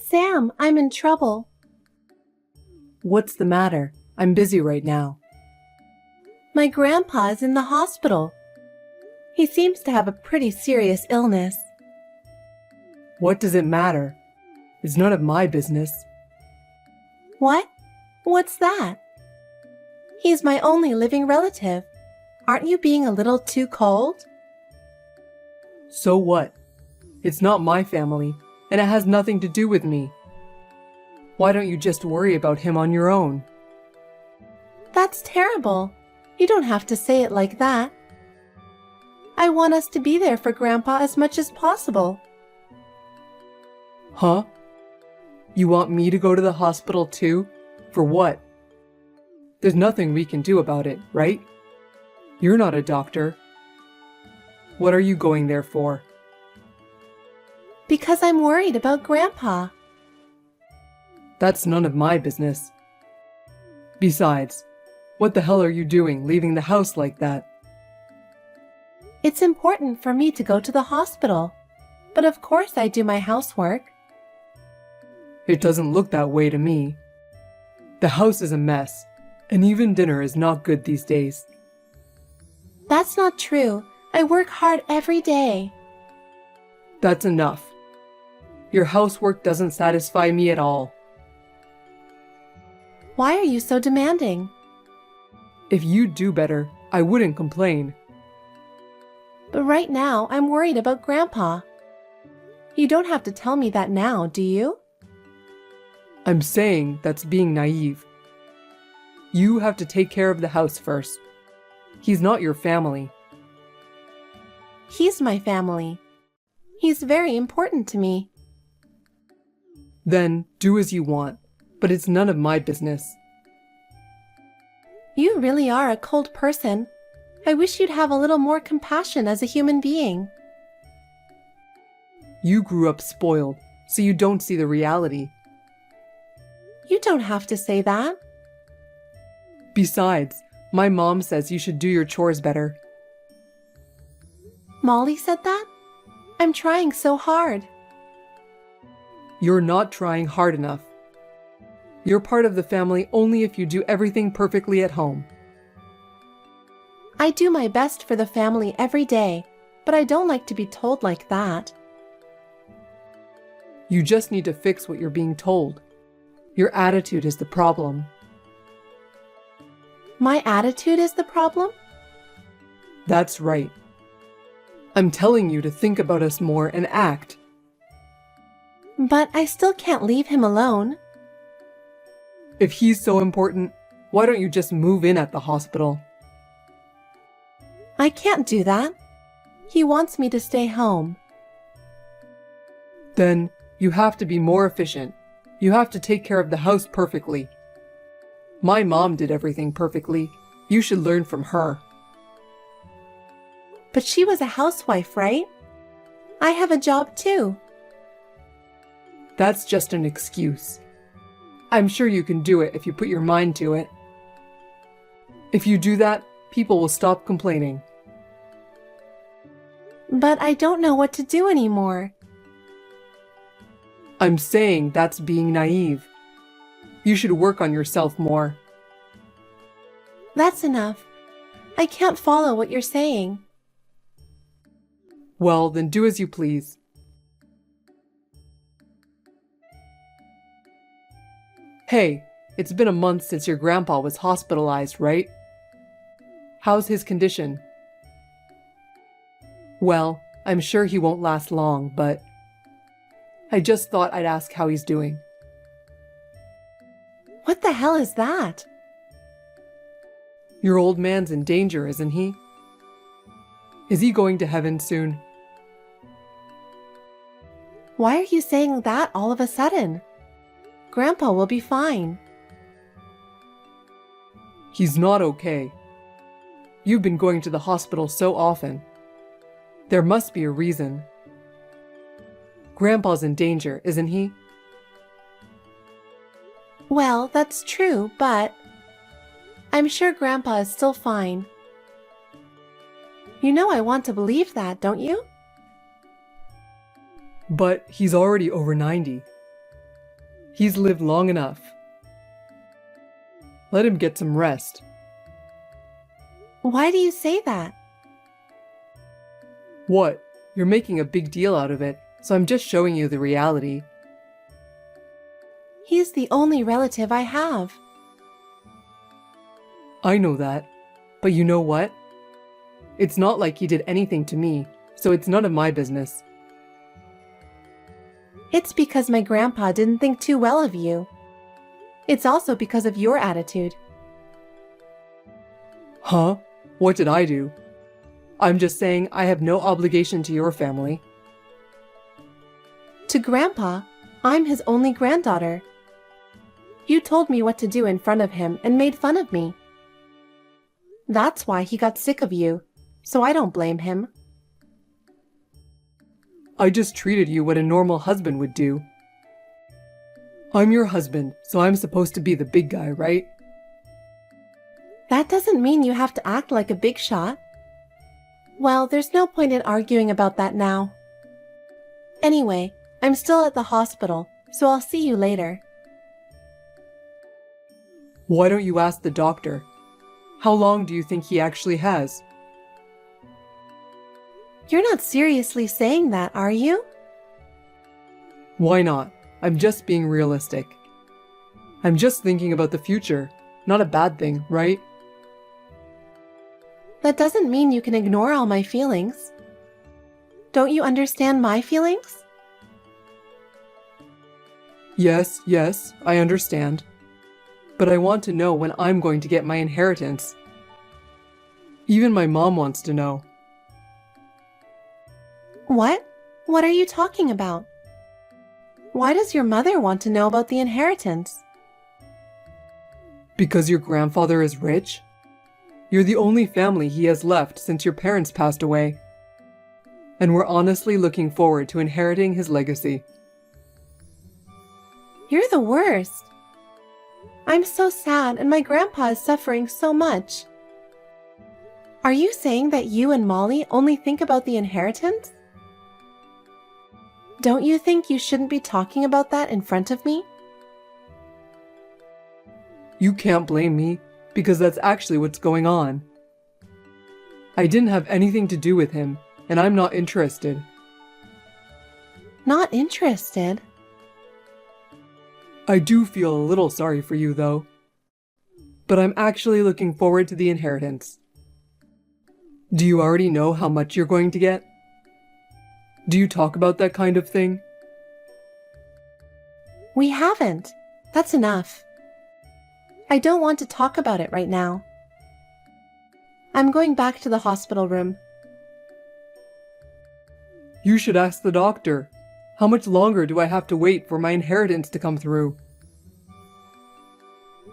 Sam, I'm in trouble. What's the matter? I'm busy right now. My grandpa is in the hospital. He seems to have a pretty serious illness. What does it matter? It's none of my business. What? What's that? He's my only living relative. Aren't you being a little too cold? So what? It's not my family, and it has nothing to do with me. Why don't you just worry about him on your own? That's terrible. You don't have to say it like that. I want us to be there for Grandpa as much as possible. Huh? You want me to go to the hospital too? For what? There's nothing we can do about it, right? You're not a doctor. What are you going there for? Because I'm worried about Grandpa. That's none of my business. Besides, what the hell are you doing leaving the house like that? It's important for me to go to the hospital, but of course I do my housework. It doesn't look that way to me. The house is a mess, and even dinner is not good these days. That's not true. I work hard every day. That's enough. Your housework doesn't satisfy me at all. Why are you so demanding? If you'd do better, I wouldn't complain. But right now, I'm worried about Grandpa. You don't have to tell me that now, do you? I'm saying that's being naive. You have to take care of the house first. He's not your family. He's my family. He's very important to me. Then do as you want, but it's none of my business. You really are a cold person. I wish you'd have a little more compassion as a human being. You grew up spoiled, so you don't see the reality. You don't have to say that. Besides, my mom says you should do your chores better. Molly said that? I'm trying so hard. You're not trying hard enough. You're part of the family only if you do everything perfectly at home. I do my best for the family every day, but I don't like to be told like that. You just need to fix what you're being told. Your attitude is the problem. My attitude is the problem? That's right. I'm telling you to think about us more and act. But I still can't leave him alone. If he's so important, why don't you just move in at the hospital? I can't do that. He wants me to stay home. Then you have to be more efficient. You have to take care of the house perfectly. My mom did everything perfectly. You should learn from her. But she was a housewife, right? I have a job too. That's just an excuse. I'm sure you can do it if you put your mind to it. If you do that, people will stop complaining. But I don't know what to do anymore. I'm saying that's being naive. You should work on yourself more. That's enough. I can't follow what you're saying. Well, then do as you please. Hey, it's been a month since your grandpa was hospitalized, right? How's his condition? Well, I'm sure he won't last long, but I just thought I'd ask how he's doing. What the hell is that? Your old man's in danger, isn't he? Is he going to heaven soon? Why are you saying that all of a sudden? Grandpa will be fine. He's not okay. You've been going to the hospital so often. There must be a reason. Grandpa's in danger, isn't he? Well, that's true, but I'm sure Grandpa is still fine. You know I want to believe that, don't you? But he's already over 90. He's lived long enough. Let him get some rest. Why do you say that? What? You're making a big deal out of it, so I'm just showing you the reality. He's the only relative I have. I know that, but you know what? It's not like he did anything to me, so it's none of my business. It's because my grandpa didn't think too well of you. It's also because of your attitude. Huh? What did I do? I'm just saying I have no obligation to your family. To Grandpa, I'm his only granddaughter. You told me what to do in front of him and made fun of me. That's why he got sick of you, so I don't blame him. I just treated you what a normal husband would do. I'm your husband, so I'm supposed to be the big guy, right? That doesn't mean you have to act like a big shot. Well, there's no point in arguing about that now. Anyway, I'm still at the hospital, so I'll see you later. Why don't you ask the doctor? How long do you think he actually has? You're not seriously saying that, are you? Why not? I'm just being realistic. I'm just thinking about the future. Not a bad thing, right? That doesn't mean you can ignore all my feelings. Don't you understand my feelings? Yes, I understand. But I want to know when I'm going to get my inheritance. Even my mom wants to know. What? What are you talking about? Why does your mother want to know about the inheritance? Because your grandfather is rich? You're the only family he has left since your parents passed away. And we're honestly looking forward to inheriting his legacy. You're the worst. I'm so sad and my grandpa is suffering so much. Are you saying that you and Molly only think about the inheritance? Don't you think you shouldn't be talking about that in front of me? You can't blame me, because that's actually what's going on. I didn't have anything to do with him, and I'm not interested. Not interested? I do feel a little sorry for you, though. But I'm actually looking forward to the inheritance. Do you already know how much you're going to get? Do you talk about that kind of thing? We haven't. That's enough. I don't want to talk about it right now. I'm going back to the hospital room. You should ask the doctor. How much longer do I have to wait for my inheritance to come through?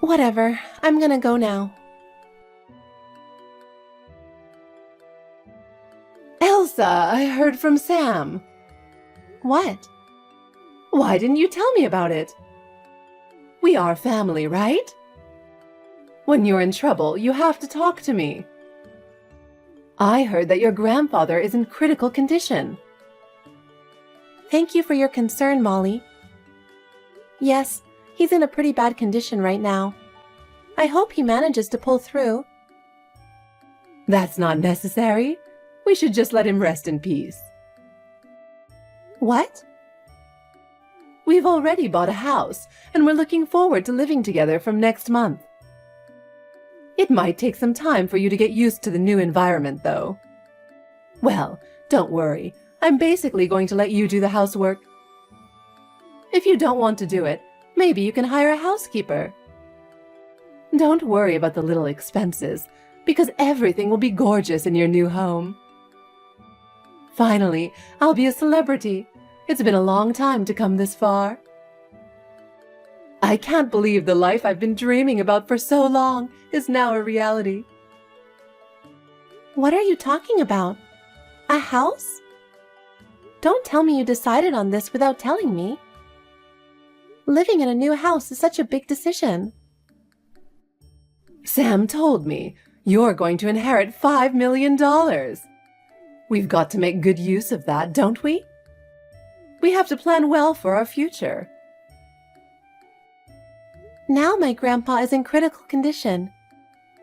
Whatever. I'm gonna go now. Elsa, I heard from Sam. What? Why didn't you tell me about it? We are family, right? When you're in trouble, you have to talk to me. I heard that your grandfather is in critical condition. Thank you for your concern, Molly. Yes, he's in a pretty bad condition right now. I hope he manages to pull through. That's not necessary. We should just let him rest in peace. What? We've already bought a house, and we're looking forward to living together from next month. It might take some time for you to get used to the new environment, though. Well, don't worry. I'm basically going to let you do the housework. If you don't want to do it, maybe you can hire a housekeeper. Don't worry about the little expenses, because everything will be gorgeous in your new home. Finally, I'll be a celebrity. It's been a long time to come this far. I can't believe the life I've been dreaming about for so long is now a reality. What are you talking about? A house? Don't tell me you decided on this without telling me. Living in a new house is such a big decision. Sam told me you're going to inherit $5 million. We've got to make good use of that, don't we? We have to plan well for our future. Now my grandpa is in critical condition.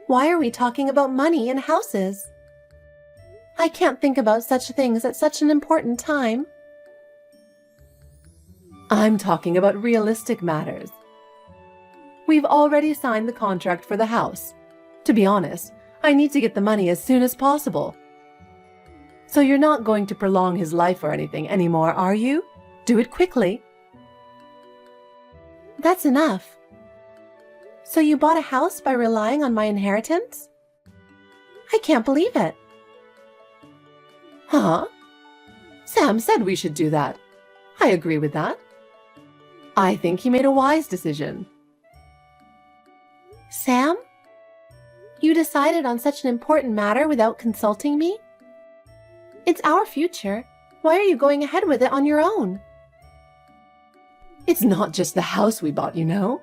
Why are we talking about money and houses? I can't think about such things at such an important time. I'm talking about realistic matters. We've already signed the contract for the house. To be honest, I need to get the money as soon as possible. So you're not going to prolong his life or anything anymore, are you? Do it quickly. That's enough. So you bought a house by relying on my inheritance? I can't believe it. Huh? Sam said we should do that. I agree with that. I think he made a wise decision. Sam? You decided on such an important matter without consulting me? It's our future. Why are you going ahead with it on your own? It's not just the house we bought, you know.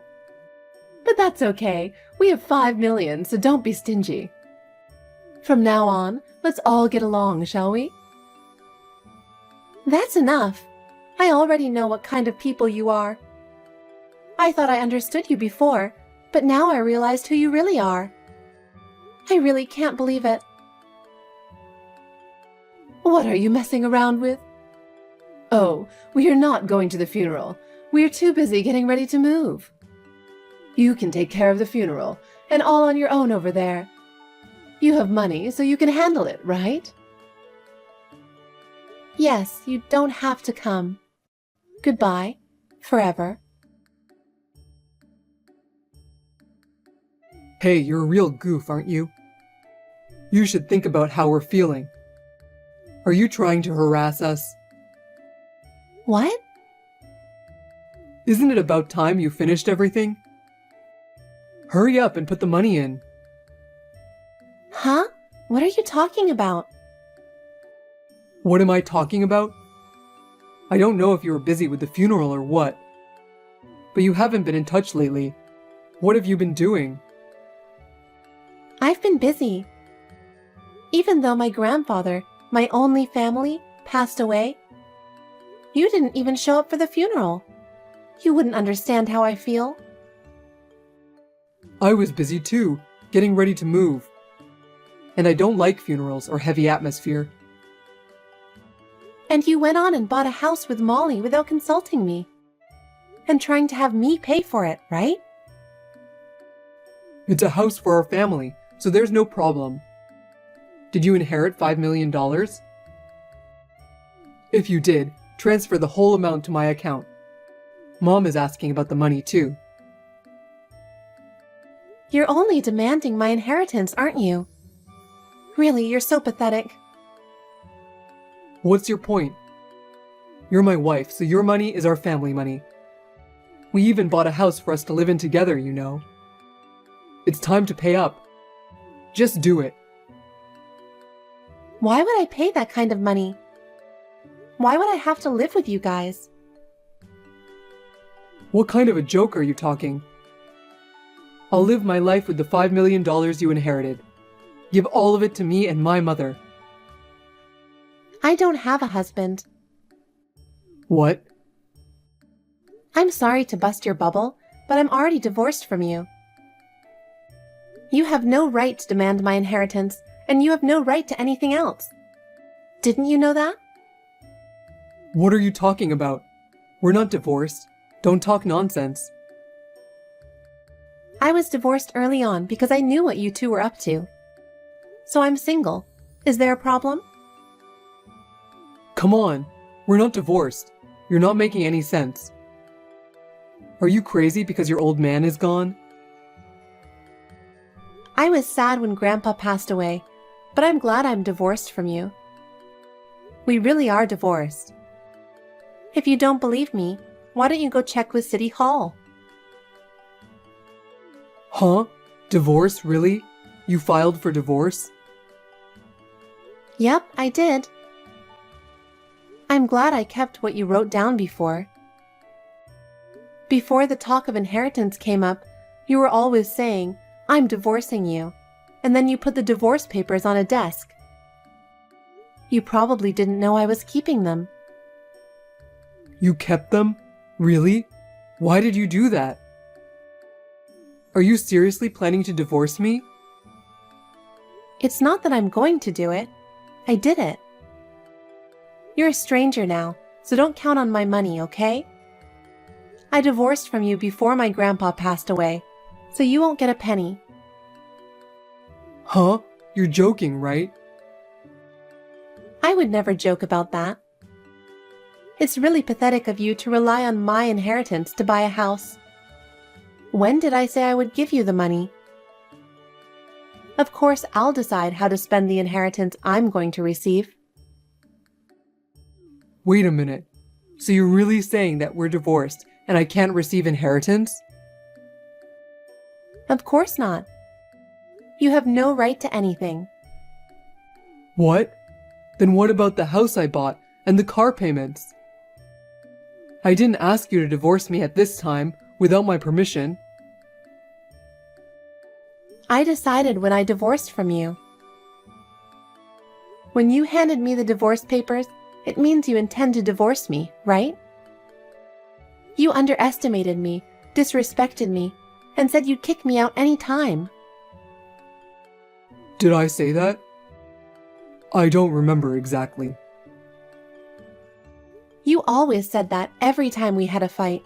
But that's okay. We have 5 million, so don't be stingy. From now on, let's all get along, shall we? That's enough. I already know what kind of people you are. I thought I understood you before, but now I realized who you really are. I really can't believe it. What are you messing around with? Oh, we are not going to the funeral. We are too busy getting ready to move. You can take care of the funeral, and all on your own over there. You have money, so you can handle it, right? Yes, you don't have to come. Goodbye, forever. Hey, you're a real goof, aren't you? You should think about how we're feeling. Are you trying to harass us? What? Isn't it about time you finished everything? Hurry up and put the money in. Huh? What are you talking about? What am I talking about? I don't know if you were busy with the funeral or what, but you haven't been in touch lately. What have you been doing? I've been busy. Even though my grandfather, my only family, passed away, you didn't even show up for the funeral. You wouldn't understand how I feel. I was busy too, getting ready to move. And I don't like funerals or heavy atmosphere. And you went on and bought a house with Molly without consulting me. And trying to have me pay for it, right? It's a house for our family, so there's no problem. Did you inherit $5 million? If you did, transfer the whole amount to my account. Mom is asking about the money too. You're only demanding my inheritance, aren't you? Really, you're so pathetic. What's your point? You're my wife, so your money is our family money. We even bought a house for us to live in together, you know. It's time to pay up. Just do it. Why would I pay that kind of money? Why would I have to live with you guys? What kind of a joke are you talking? I'll live my life with the $5 million you inherited. Give all of it to me and my mother. I don't have a husband. What? I'm sorry to bust your bubble, but I'm already divorced from you. You have no right to demand my inheritance, and you have no right to anything else. Didn't you know that? What are you talking about? We're not divorced. Don't talk nonsense. I was divorced early on because I knew what you two were up to. So I'm single. Is there a problem? Come on. We're not divorced. You're not making any sense. Are you crazy because your old man is gone? I was sad when Grandpa passed away, but I'm glad I'm divorced from you. We really are divorced. If you don't believe me, why don't you go check with City Hall? Huh? Divorce, really? You filed for divorce? Yep, I did. I'm glad I kept what you wrote down before. Before the talk of inheritance came up, you were always saying, I'm divorcing you, and then you put the divorce papers on a desk. You probably didn't know I was keeping them. You kept them? Really? Why did you do that? Are you seriously planning to divorce me? It's not that I'm going to do it. I did it. You're a stranger now, so don't count on my money, okay? I divorced from you before my grandpa passed away, so you won't get a penny. Huh? You're joking, right? I would never joke about that. It's really pathetic of you to rely on my inheritance to buy a house. When did I say I would give you the money? Of course, I'll decide how to spend the inheritance I'm going to receive. Wait a minute. So you're really saying that we're divorced and I can't receive inheritance? Of course not. You have no right to anything. What? Then what about the house I bought and the car payments? I didn't ask you to divorce me at this time without my permission. I decided when I divorced from you. When you handed me the divorce papers, it means you intend to divorce me, right? You underestimated me, disrespected me, and said you'd kick me out any time. Did I say that? I don't remember exactly. You always said that every time we had a fight.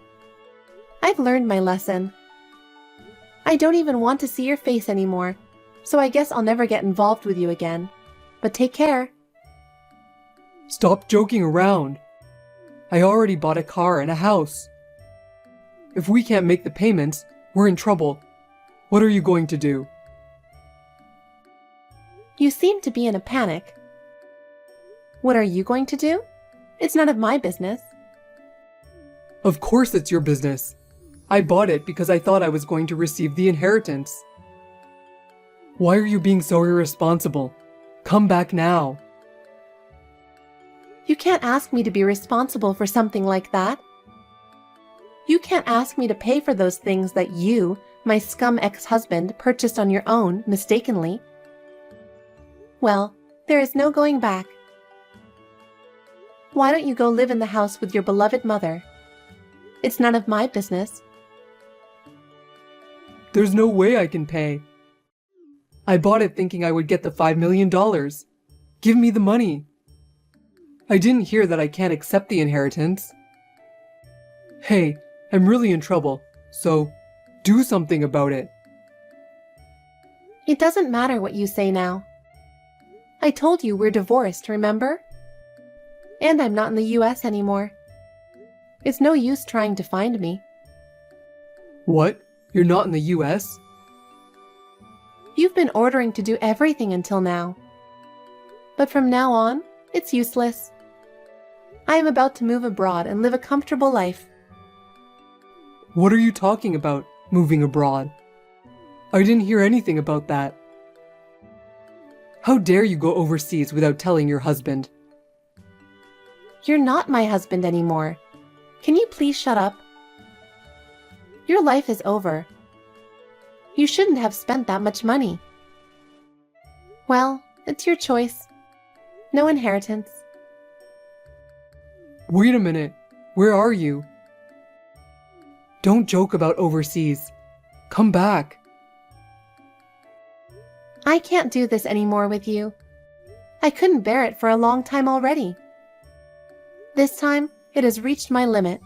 I've learned my lesson. I don't even want to see your face anymore, so I guess I'll never get involved with you again. But take care. Stop joking around. I already bought a car and a house. If we can't make the payments, we're in trouble. What are you going to do? You seem to be in a panic. What are you going to do? It's none of my business. Of course it's your business. I bought it because I thought I was going to receive the inheritance. Why are you being so irresponsible? Come back now. You can't ask me to be responsible for something like that. You can't ask me to pay for those things that you, my scum ex-husband, purchased on your own, mistakenly. Well, there is no going back. Why don't you go live in the house with your beloved mother? It's none of my business. There's no way I can pay. I bought it thinking I would get the $5 million. Give me the money. I didn't hear that I can't accept the inheritance. Hey, I'm really in trouble, so do something about it. It doesn't matter what you say now. I told you we're divorced, remember? And I'm not in the US anymore. It's no use trying to find me. What? You're not in the US? You've been ordering to do everything until now. But from now on, it's useless. I am about to move abroad and live a comfortable life. What are you talking about, moving abroad? I didn't hear anything about that. How dare you go overseas without telling your husband? You're not my husband anymore. Can you please shut up? Your life is over. You shouldn't have spent that much money. Well, it's your choice. No inheritance. Wait a minute. Where are you? Don't joke about overseas. Come back. I can't do this anymore with you. I couldn't bear it for a long time already. This time, it has reached my limit.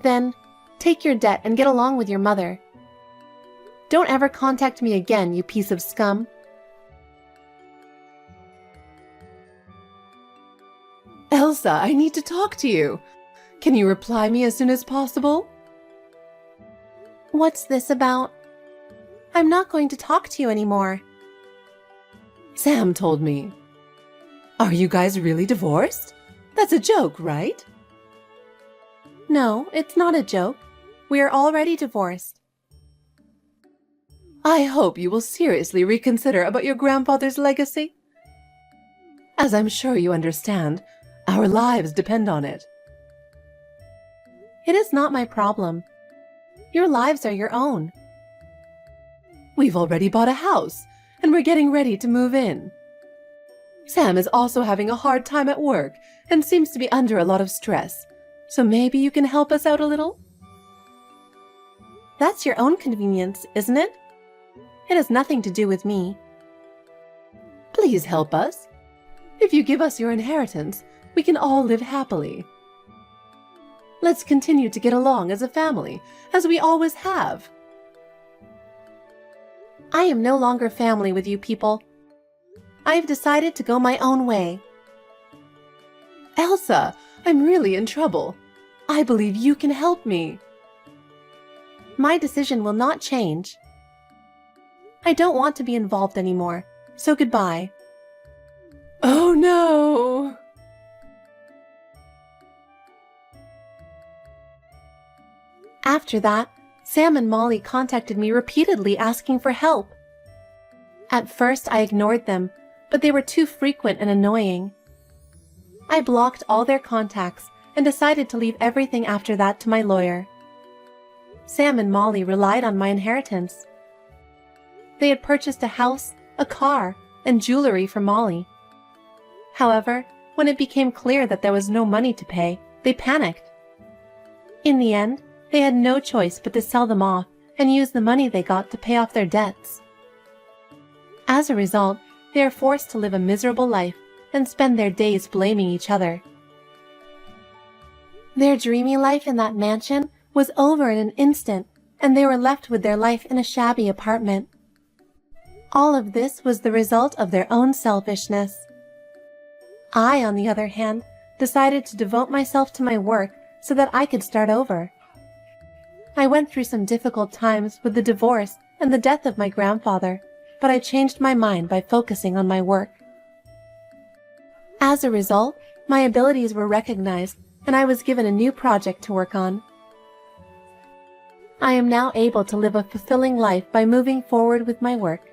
Then, take your debt and get along with your mother. Don't ever contact me again, you piece of scum. Elsa, I need to talk to you. Can you reply me as soon as possible? What's this about? I'm not going to talk to you anymore. Sam told me. Are you guys really divorced? That's a joke, right? No, it's not a joke. We are already divorced. I hope you will seriously reconsider about your grandfather's legacy. As I'm sure you understand, our lives depend on it. It is not my problem. Your lives are your own. We've already bought a house, and we're getting ready to move in. Sam is also having a hard time at work and seems to be under a lot of stress, so maybe you can help us out a little? That's your own convenience, isn't it? It has nothing to do with me. Please help us. If you give us your inheritance, we can all live happily. Let's continue to get along as a family, as we always have. I am no longer family with you people. I have decided to go my own way. Elsa, I'm really in trouble. I believe you can help me. My decision will not change. I don't want to be involved anymore, so goodbye. Oh no! After that, Sam and Molly contacted me repeatedly asking for help. At first, I ignored them, but they were too frequent and annoying. I blocked all their contacts and decided to leave everything after that to my lawyer. Sam and Molly relied on my inheritance. They had purchased a house, a car, and jewelry for Molly. However, when it became clear that there was no money to pay, they panicked. In the end, they had no choice but to sell them off and use the money they got to pay off their debts. As a result, they are forced to live a miserable life and spend their days blaming each other. Their dreamy life in that mansion was over in an instant, and they were left with their life in a shabby apartment. All of this was the result of their own selfishness. I, on the other hand, decided to devote myself to my work so that I could start over. I went through some difficult times with the divorce and the death of my grandfather, but I changed my mind by focusing on my work. As a result, my abilities were recognized and I was given a new project to work on. I am now able to live a fulfilling life by moving forward with my work.